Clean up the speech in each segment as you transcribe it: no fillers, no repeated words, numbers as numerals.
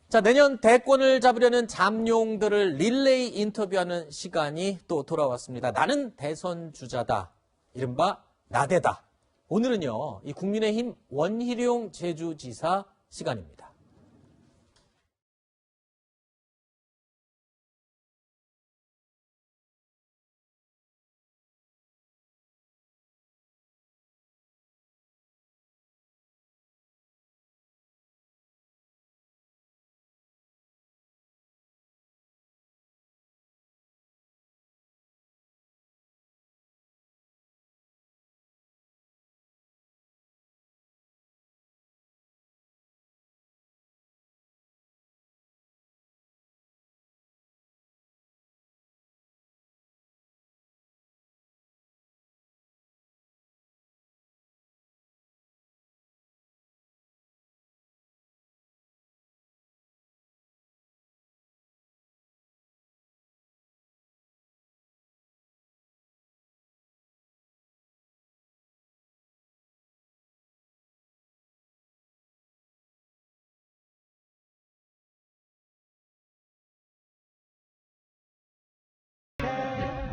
자, 내년 대권을 잡으려는 잠룡들을 릴레이 인터뷰하는 시간이 또 돌아왔습니다. 나는 대선 주자다. 이른바 나대다. 오늘은요, 이 국민의힘 원희룡 제주지사 시간입니다.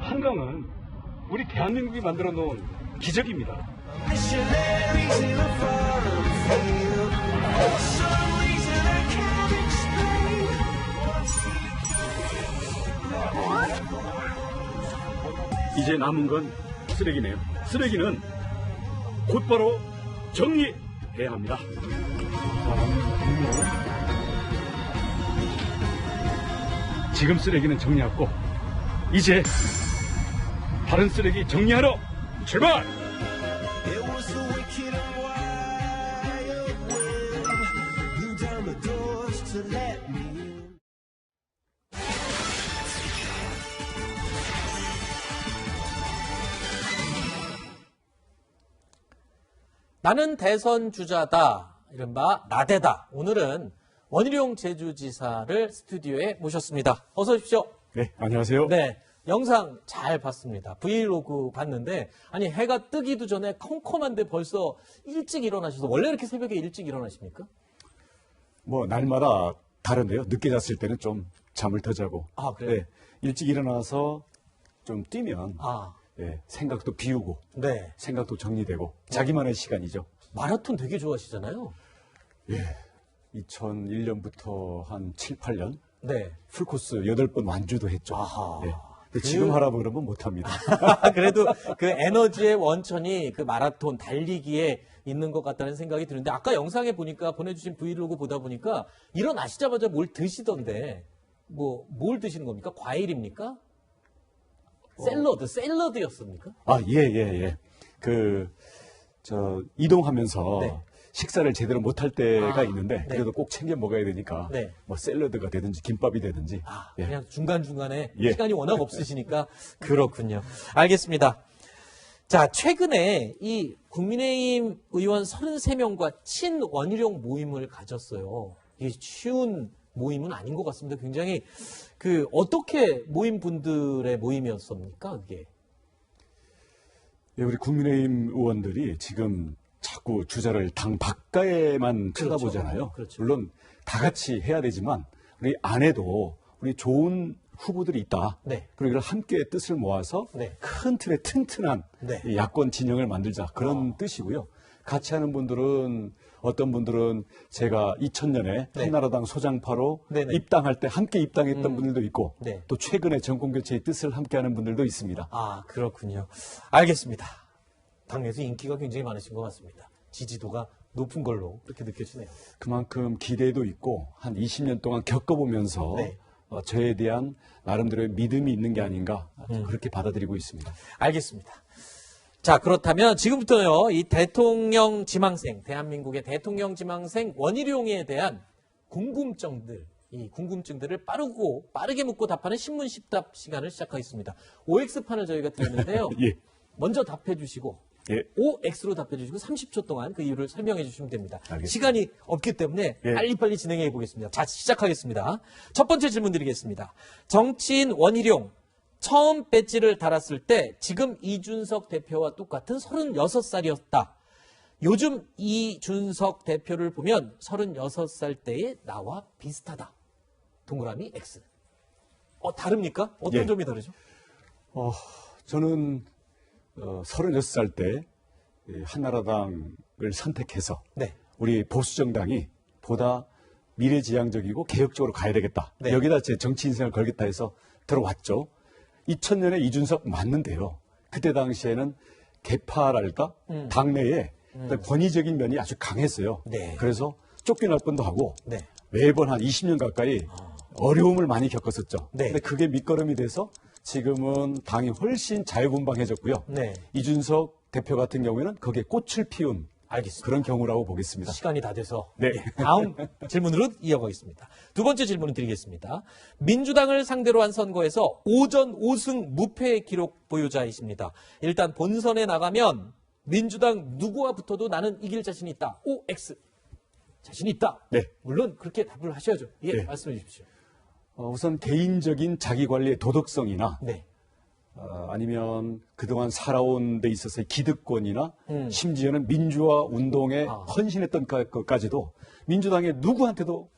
한강은 우리 대한민국이 만들어 놓은 기적입니다. 이제 남은 건 쓰레기네요. 쓰레기는 곧바로 정리해야 합니다. 지금 쓰레기는 정리하고 이제 다른 쓰레기 정리하러 출발! 나는 대선 주자다. 이른바 나대다. 오늘은 원희룡 제주지사를 스튜디오에 모셨습니다. 어서 오십시오. 네, 안녕하세요. 네. 영상 잘 봤습니다. 브이로그 봤는데, 아니, 해가 뜨기도 전에 컴컴한데 벌써 일찍 일어나셔서, 원래 이렇게 새벽에 일찍 일어나십니까? 뭐 날마다 다른데요. 늦게 잤을 때는 좀 잠을 더 자고. 아, 그래요? 네, 일찍 일어나서 좀 뛰면 아, 네, 생각도 비우고 네. 생각도 정리되고 자기만의 시간이죠. 마라톤 되게 좋아하시잖아요. 2001년부터 한 7, 8년 네. 풀코스 8번 완주도 했죠. 아하. 네. 근데 지금 하라고 그러면 못합니다. 그래도 그 에너지의 원천이 그 마라톤 달리기에 있는 것 같다는 생각이 드는데, 아까 영상에 보니까 보내주신 브이로그 보다 보니까 일어나시자마자 뭘 드시던데, 뭘 드시는 겁니까? 과일입니까? 샐러드였습니까? 아, 예. 이동하면서 네. 식사를 제대로 못할 때가 있는데, 네. 그래도 꼭 챙겨 먹어야 되니까, 네. 뭐 샐러드가 되든지, 김밥이 되든지. 예. 그냥 중간중간에 예. 시간이 워낙 없으시니까. 그렇군요. 알겠습니다. 자, 최근에 이 국민의힘 의원 33명과 친원희룡 모임을 가졌어요. 이게 쉬운 모임은 아닌 것 같습니다. 굉장히 어떻게 모임 분들의 모임이었습니까, 그게? 예, 우리 국민의힘 의원들이 지금 자꾸 주자를 당 밖에만 쳐다보잖아요. 그렇죠. 물론 다 같이 해야 되지만 우리 안에도 우리 좋은 후보들이 있다. 네. 그리고 이걸 함께 뜻을 모아서 네. 큰 틀의 튼튼한 네. 이 야권 진영을 만들자. 그런 뜻이고요. 같이 하는 분들은 어떤 분들은 제가 2000년에 네. 한나라당 소장파로 네네. 입당할 때 함께 입당했던 분들도 있고 네. 또 최근에 정권교체의 뜻을 함께하는 분들도 있습니다. 아, 그렇군요. 알겠습니다. 당내에서 인기가 굉장히 많으신 것 같습니다. 지지도가 높은 걸로 그렇게 느껴지네요. 그만큼 기대도 있고 한 20년 동안 겪어보면서 네. 저에 대한 나름대로의 믿음이 있는 게 아닌가 그렇게 받아들이고 있습니다. 알겠습니다. 자, 그렇다면 지금부터요, 이 대통령 지망생, 대한민국의 대통령 지망생 원희룡에 대한 궁금증들, 이 궁금증들을 빠르게 묻고 답하는 신문십답 시간을 시작하겠습니다. OX판을 저희가 드렸는데요. 예. 먼저 답해 주시고, 예. OX로 답해 주시고 30초 동안 그 이유를 설명해 주시면 됩니다. 알겠습니다. 시간이 없기 때문에 예. 빨리빨리 진행해 보겠습니다. 자, 시작하겠습니다. 첫 번째 질문 드리겠습니다. 정치인 원희룡, 처음 배지를 달았을 때 지금 이준석 대표와 똑같은 36살이었다. 요즘 이준석 대표를 보면 36살 때의 나와 비슷하다. 동그라미 X. 다릅니까? 어떤 예. 점이 다르죠? 저는 36살 때 한나라당을 선택해서 네. 우리 보수정당이 보다 미래지향적이고 개혁적으로 가야 되겠다. 네. 여기다 제 정치 인생을 걸겠다 해서 들어왔죠. 2000년에 이준석 맞는데요. 그때 당시에는 개파랄까? 당내에 권위적인 면이 아주 강했어요. 네. 그래서 쫓겨날 뻔도 하고 네. 매번 한 20년 가까이 어려움을 많이 겪었었죠. 네. 근데 그게 밑거름이 돼서 지금은 당이 훨씬 자유분방해졌고요. 네. 이준석 대표 같은 경우에는 거기에 꽃을 피운 알겠습니다. 그런 경우라고 보겠습니다. 시간이 다 돼서 네. 다음 질문으로 이어가겠습니다. 두 번째 질문을 드리겠습니다. 민주당을 상대로 한 선거에서 5전 5승 무패의 기록 보유자이십니다. 일단 본선에 나가면 민주당 누구와 붙어도 나는 이길 자신이 있다. OX. 자신이 있다. 네. 물론 그렇게 답을 하셔야죠. 예, 네. 말씀해 주십시오. 우선 개인적인 자기관리의 도덕성이나 네. 아니면 그동안 살아온 데 있어서의 기득권이나 심지어는 민주화 운동에 헌신했던 것까지도 민주당의 누구한테도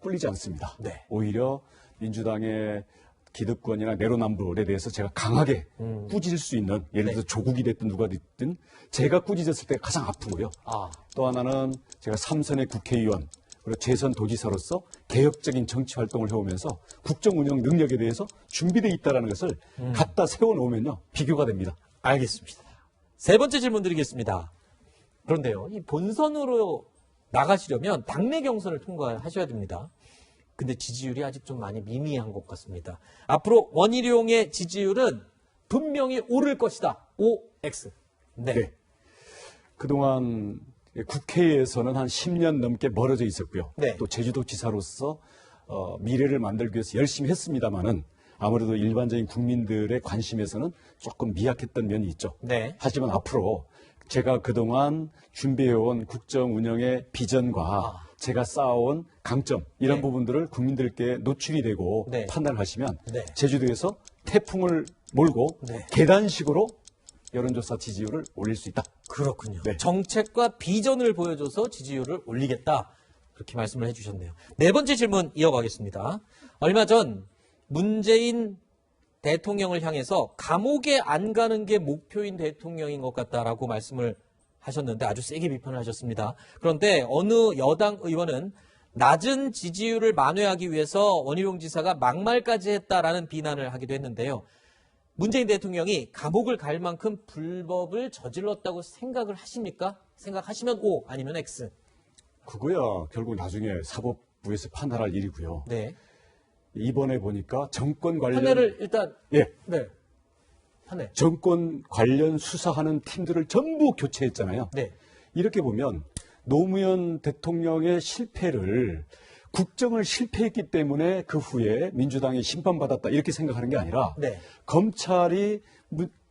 꿀리지 않습니다. 네. 오히려 민주당의 기득권이나 내로남불에 대해서 제가 강하게 꾸짖을 수 있는, 예를 들어서 조국이 됐든 누가 됐든 제가 꾸짖었을 때 가장 아프고요. 또 하나는 제가 3선의 국회의원 그리고 재선 도지사로서 개혁적인 정치 활동을 해오면서 국정 운영 능력에 대해서 준비되어 있다는 것을 갖다 세워놓으면요 비교가 됩니다. 알겠습니다. 세 번째 질문 드리겠습니다. 그런데요, 이 본선으로 나가시려면 당내 경선을 통과하셔야 됩니다. 근데 지지율이 아직 좀 많이 미미한 것 같습니다. 앞으로 원희룡의 지지율은 분명히 오를 것이다. OX. 네. 네. 그동안 국회에서는 한 10년 넘게 멀어져 있었고요. 네. 또 제주도지사로서 미래를 만들기 위해서 열심히 했습니다마는 아무래도 일반적인 국민들의 관심에서는 조금 미약했던 면이 있죠. 네. 하지만 앞으로 제가 그동안 준비해온 국정 운영의 비전과 제가 쌓아온 강점 이런 네. 부분들을 국민들께 노출이 되고 네. 판단하시면 네. 제주도에서 태풍을 몰고 네. 계단식으로 여론조사 지지율을 올릴 수 있다. 그렇군요. 네. 정책과 비전을 보여줘서 지지율을 올리겠다. 그렇게 말씀을 해주셨네요. 네 번째 질문 이어가겠습니다. 얼마 전 문재인 대통령을 향해서 감옥에 안 가는 게 목표인 대통령인 것 같다라고 말씀을 하셨는데 아주 세게 비판을 하셨습니다. 그런데 어느 여당 의원은 낮은 지지율을 만회하기 위해서 원희룡 지사가 막말까지 했다라는 비난을 하기도 했는데요. 문재인 대통령이 감옥을 갈 만큼 불법을 저질렀다고 생각을 하십니까? 생각하시면 O 아니면 X. 그거야 결국 나중에 사법부에서 판단할 일이고요. 네. 이번에 보니까 정권 관련 판례를 일단 예, 네. 판례. 정권 관련 수사하는 팀들을 전부 교체했잖아요. 네. 이렇게 보면 노무현 대통령의 실패를 국정을 실패했기 때문에 그 후에 민주당이 심판받았다 이렇게 생각하는 게 아니라 네. 검찰이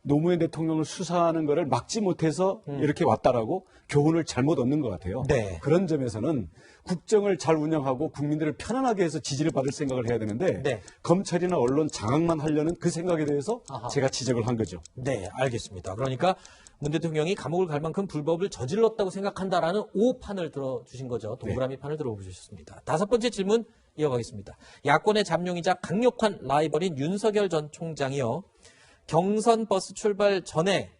노무현 대통령을 수사하는 것을 막지 못해서 이렇게 왔다라고 교훈을 잘못 얻는 것 같아요. 네. 그런 점에서는 국정을 잘 운영하고 국민들을 편안하게 해서 지지를 받을 생각을 해야 되는데 네. 검찰이나 언론 장악만 하려는 그 생각에 대해서 아하. 제가 지적을 한 거죠. 네, 알겠습니다. 그러니까 문 대통령이 감옥을 갈 만큼 불법을 저질렀다고 생각한다라는 O 판을 들어주신 거죠. 동그라미 판을 들어주셨습니다. 다섯 번째 질문 이어가겠습니다. 야권의 잠룡이자 강력한 라이벌인 윤석열 전 총장이요. 경선 버스 출발 전에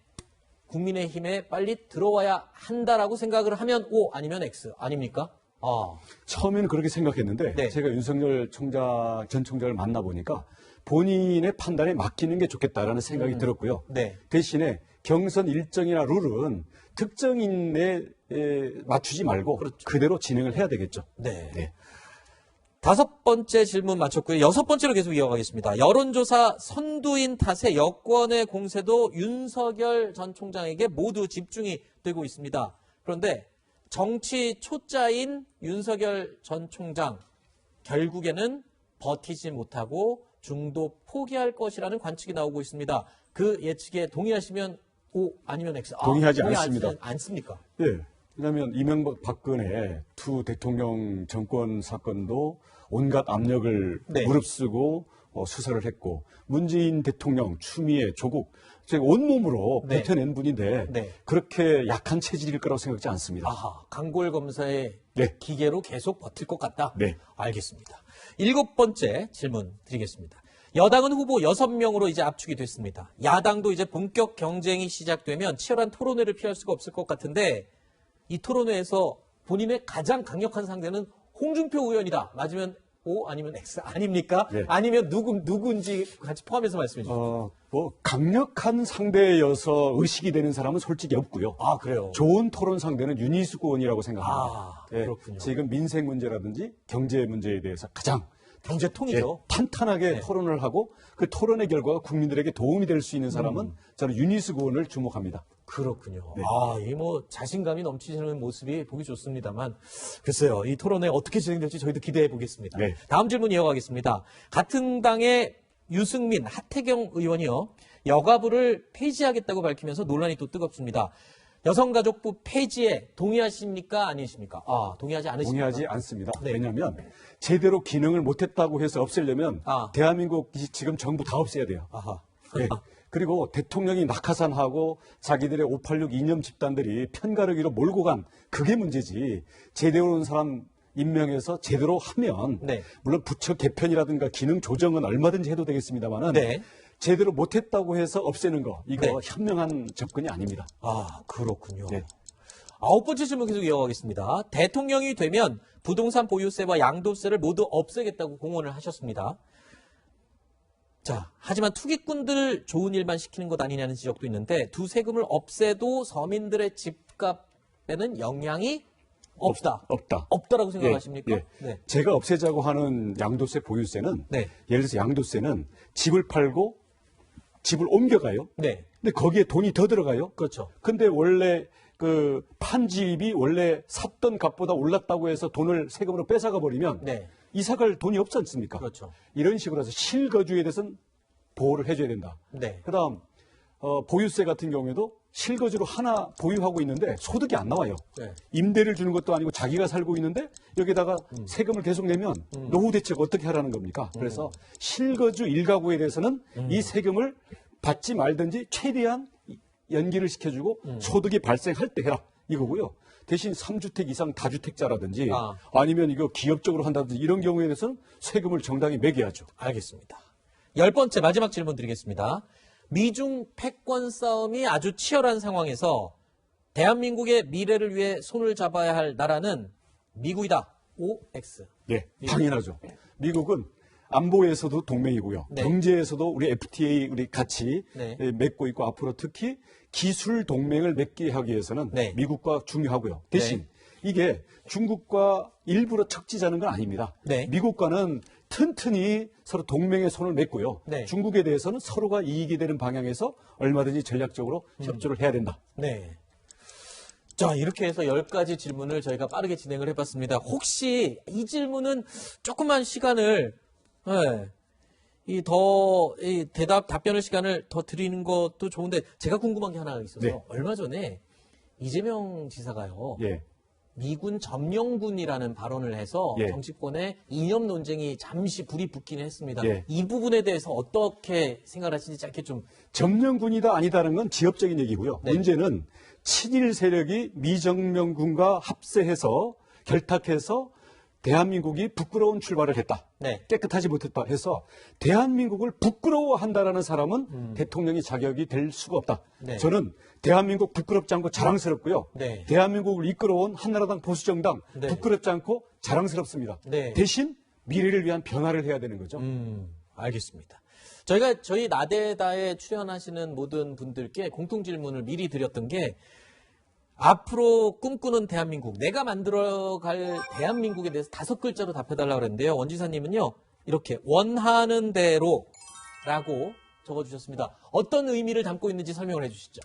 국민의힘에 빨리 들어와야 한다라고 생각을 하면 O 아니면 X 아닙니까? 처음에는 그렇게 생각했는데 네. 제가 윤석열 전 총장을 만나보니까 본인의 판단에 맡기는 게 좋겠다라는 생각이 들었고요. 네. 대신에 경선 일정이나 룰은 특정인에 맞추지 말고 그렇죠. 그대로 진행을 해야 되겠죠. 네. 네. 다섯 번째 질문 마쳤고요. 여섯 번째로 계속 이어가겠습니다. 여론조사 선두인 탓에 여권의 공세도 윤석열 전 총장에게 모두 집중이 되고 있습니다. 그런데 정치 초짜인 윤석열 전 총장 결국에는 버티지 못하고 중도 포기할 것이라는 관측이 나오고 있습니다. 그 예측에 동의하시면 O 아니면 X. 동의하지 않습니다. 않습니까? 예. 왜냐하면 이명박 박근혜 두 대통령 정권 사건도 온갖 압력을 네. 무릅쓰고 수사를 했고 문재인 대통령 추미애 조국 제가 온몸으로 네. 버텨낸 분인데 네. 그렇게 약한 체질일 거라고 생각지 않습니다. 아하, 강골 검사의 네. 기계로 계속 버틸 것 같다? 네. 알겠습니다. 7번째 질문 드리겠습니다. 여당은 후보 6명으로 이제 압축이 됐습니다. 야당도 이제 본격 경쟁이 시작되면 치열한 토론회를 피할 수가 없을 것 같은데 이 토론회에서 본인의 가장 강력한 상대는 홍준표 의원이다. 맞으면 O 아니면 X 아닙니까? 네. 아니면 누군지 같이 포함해서 말씀해 주시죠. 강력한 상대여서 의식이 되는 사람은 솔직히 없고요. 아, 그래요? 좋은 토론 상대는 윤희숙 의원이라고 생각합니다. 아, 그렇군요. 지금 민생 문제라든지 경제 문제에 대해서 가장 경제통이죠. 탄탄하게 네. 토론을 하고 그 토론의 결과가 국민들에게 도움이 될 수 있는 사람은 저는 윤희숙 의원을 주목합니다. 그렇군요. 네. 이 자신감이 넘치시는 모습이 보기 좋습니다만, 글쎄요, 이 토론회 어떻게 진행될지 저희도 기대해 보겠습니다. 네. 다음 질문 이어가겠습니다. 같은 당의 유승민, 하태경 의원이요, 여가부를 폐지하겠다고 밝히면서 논란이 또 뜨겁습니다. 여성가족부 폐지에 동의하십니까? 아니십니까? 동의하지 않으십니까? 동의하지 않습니다. 네. 왜냐하면 제대로 기능을 못했다고 해서 없애려면 대한민국 지금 정부 다 없애야 돼요. 아하. 네. 그리고 대통령이 낙하산하고 자기들의 586 이념 집단들이 편가르기로 몰고 간 그게 문제지. 제대로 온 사람 임명해서 제대로 하면 네. 물론 부처 개편이라든가 기능 조정은 얼마든지 해도 되겠습니다만은 네. 제대로 못했다고 해서 없애는 거 이거 네. 현명한 접근이 아닙니다. 그렇군요. 네. 9번째 질문 계속 이어가겠습니다. 대통령이 되면 부동산 보유세와 양도세를 모두 없애겠다고 공언을 하셨습니다. 자, 하지만 투기꾼들 좋은 일만 시키는 것 아니냐는 지적도 있는데 두 세금을 없애도 서민들의 집값에는 영향이 없다. 없다라고 생각하십니까? 예. 네. 제가 없애자고 하는 양도세 보유세는 네. 예를 들어서 양도세는 집을 팔고 집을 옮겨가요. 네. 근데 거기에 돈이 더 들어가요. 그렇죠. 근데 원래 그 판 집이 원래 샀던 값보다 올랐다고 해서 돈을 세금으로 뺏어가 버리면 네. 이사갈 돈이 없지 않습니까? 그렇죠. 이런 식으로 해서 실거주에 대해서는 보호를 해줘야 된다. 네. 그다음 보유세 같은 경우에도 실거주로 하나 보유하고 있는데 소득이 안 나와요. 네. 임대를 주는 것도 아니고 자기가 살고 있는데 여기다가 세금을 계속 내면 노후 대책 어떻게 하라는 겁니까? 그래서 실거주 일가구에 대해서는 이 세금을 받지 말든지 최대한 연기를 시켜주고 소득이 발생할 때 해라 이거고요. 대신 3주택 이상 다주택자라든지 아니면 이거 기업적으로 한다든지 이런 경우에 대해서는 세금을 정당히 매겨야죠. 알겠습니다. 10번째 마지막 질문 드리겠습니다. 미중 패권 싸움이 아주 치열한 상황에서 대한민국의 미래를 위해 손을 잡아야 할 나라는 미국이다. OX. 네, 당연하죠. 미국은 안보에서도 동맹이고요. 네. 경제에서도 우리 FTA 우리 같이 네. 맺고 있고 앞으로 특히 기술 동맹을 맺게 하기 위해서는 네. 미국과 중요하고요. 대신 이게 중국과 일부러 척지자는 건 아닙니다. 네. 미국과는 튼튼히 서로 동맹의 손을 맺고요. 네. 중국에 대해서는 서로가 이익이 되는 방향에서 얼마든지 전략적으로 협조를 해야 된다. 네. 자, 이렇게 해서 10가지 질문을 저희가 빠르게 진행을 해봤습니다. 혹시 이 질문은 조금만 시간을, 답변을 시간을 더 드리는 것도 좋은데, 제가 궁금한 게 하나 있어서, 네. 얼마 전에 이재명 지사가요, 예. 미군 점령군이라는 발언을 해서 예. 정치권의 이념 논쟁이 잠시 불이 붙기는 했습니다. 예. 이 부분에 대해서 어떻게 생각하시는지 짧게 좀. 점령군이다 아니다라는 건 지역적인 얘기고요. 네. 문제는 친일 세력이 미점령군과 합세해서 결탁해서 대한민국이 부끄러운 출발을 했다. 네. 깨끗하지 못했다 해서 대한민국을 부끄러워한다라는 사람은 대통령이 자격이 될 수가 없다. 네. 저는 대한민국 부끄럽지 않고 자랑스럽고요. 네. 대한민국을 이끌어온 한나라당 보수정당 네. 부끄럽지 않고 자랑스럽습니다. 네. 대신 미래를 위한 변화를 해야 되는 거죠. 알겠습니다. 저희 나데다에 출연하시는 모든 분들께 공통 질문을 미리 드렸던 게 앞으로 꿈꾸는 대한민국, 내가 만들어갈 대한민국에 대해서 5글자로 답해달라고 그랬는데요. 원지사님은요, 이렇게 원하는 대로라고 적어주셨습니다. 어떤 의미를 담고 있는지 설명을 해주시죠.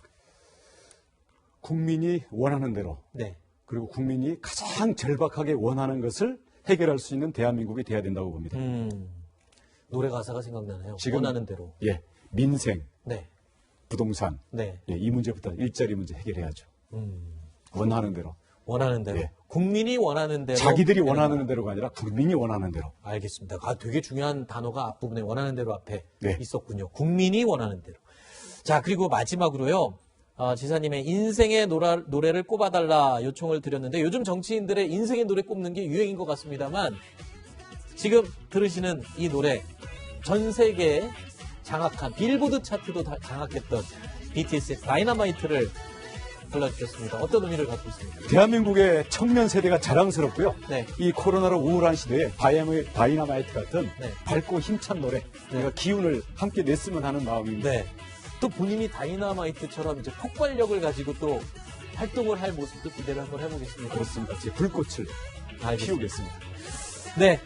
국민이 원하는 대로 네. 그리고 국민이 가장 절박하게 원하는 것을 해결할 수 있는 대한민국이 돼야 된다고 봅니다. 노래 가사가 생각나네요. 지금, 원하는 대로. 예, 민생, 네. 부동산, 네. 이 문제부터 일자리 문제 해결해야죠. 원하는 대로. 원하는 대로. 네. 국민이 원하는 대로. 자기들이 원하는 대로가 아니라 국민이 원하는 대로. 알겠습니다. 되게 중요한 단어가 앞부분에 원하는 대로 앞에 네. 있었군요. 국민이 원하는 대로. 자, 그리고 마지막으로요. 지사님의 인생의 노래를 꼽아달라 요청을 드렸는데 요즘 정치인들의 인생의 노래 꼽는 게 유행인 것 같습니다만 지금 들으시는 이 노래 전 세계에 장악한 빌보드 차트도 장악했던 BTS의 다이너마이트를 불러주셨습니다. 어떤 의미를 갖고 있습니까? 대한민국의 청년 세대가 자랑스럽고요. 네. 이 코로나로 우울한 시대에 다이너마이트 같은 네. 밝고 힘찬 노래, 우리가 기운을 함께 냈으면 하는 마음입니다. 네. 또 본인이 다이너마이트처럼 이제 폭발력을 가지고 또 활동을 할 모습도 기대를 한번 해보겠습니다. 그렇습니다. 제 불꽃을 피우겠습니다. 네.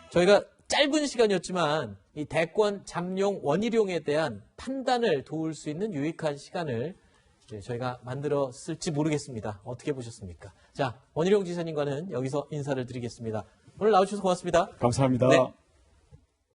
저희가 짧은 시간이었지만 이 대권 잠룡 원희룡에 대한 판단을 도울 수 있는 유익한 시간을 저희가 만들었을지 모르겠습니다. 어떻게 보셨습니까? 자, 원희룡 지사님과는 여기서 인사를 드리겠습니다. 오늘 나와주셔서 고맙습니다. 감사합니다. 네.